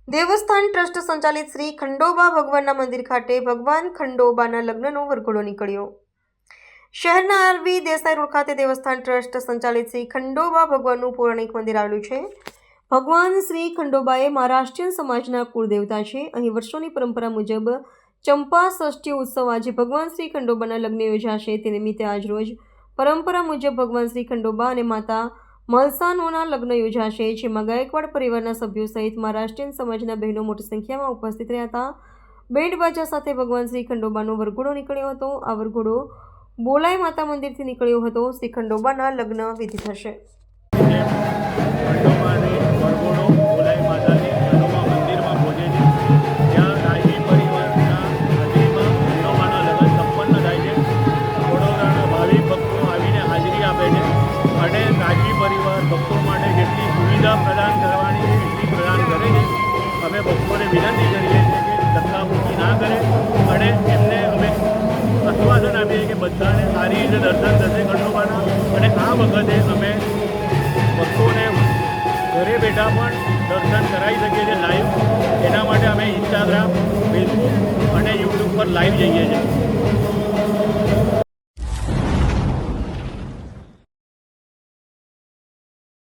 દેવસ્થાન trust સંચાલિત શ્રી ખંડોબા ભગવાનના મંદિર ખાતે ભગવાન ખંડોબાના લગ્નનો વરઘોડો નીકળ્યો। શહેરના આરવી દેસાઈ રોડ ખાતે દેવસ્થાન ટ્રસ્ટ સંચાલિત શ્રી ખંડોબા ભગવાનનું પૌરાણિક મંદિર આવેલું છે। ભગવાન શ્રી ખંડોબા એ મહારાષ્ટ્રીયન સમાજના કુળદેવતા છે। અહીં વર્ષોની પરંપરા મુજબ ચંપા ષષ્ઠી ઉત્સવ આજે ભગવાન શ્રી ખંડોબાના લગ્ન યોજાશે। તે નિમિત્તે આજરોજ પરંપરા મુજબ ભગવાન શ્રી ખંડોબા અને માતા મલસાનોના લગ્ન યોજાશે, જેમાં ગાયકવાડ પરિવારના સભ્યો સહિત મહારાષ્ટ્રીયન સમાજના બહેનો મોટી સંખ્યામાં ઉપસ્થિત રહ્યા હતા। બેન્ડ બાજા સાથે ભગવાન શ્રી ખંડોબાનો વરઘોડો નીકળ્યો હતો। આ વરઘોડો બોલાઈ માતા મંદિરથી નીકળ્યો હતો। શ્રી ખંડોબાના લગ્ન વિધિ થશે। ભક્તો માટે જેટલી સુવિધા પ્રદાન કરવાની છે એટલી પ્રદાન કરે છે। અમે ભક્તોને વિનંતી કરીએ છીએ કે ધક્કામુક્કી ના કરે અને એમને અમે આશ્વાસન આપીએ કે બધાને સારી રીતે દર્શન થશે ખંડોબાના। અને આ વખતે અમે ભક્તોને ઘરે બેઠા પણ દર્શન કરાવી શકીએ છીએ લાઈવ। એના માટે અમે ઇન્સ્ટાગ્રામ, ફેસબુક અને યુટ્યુબ પર લાઈવ જઈએ છીએ।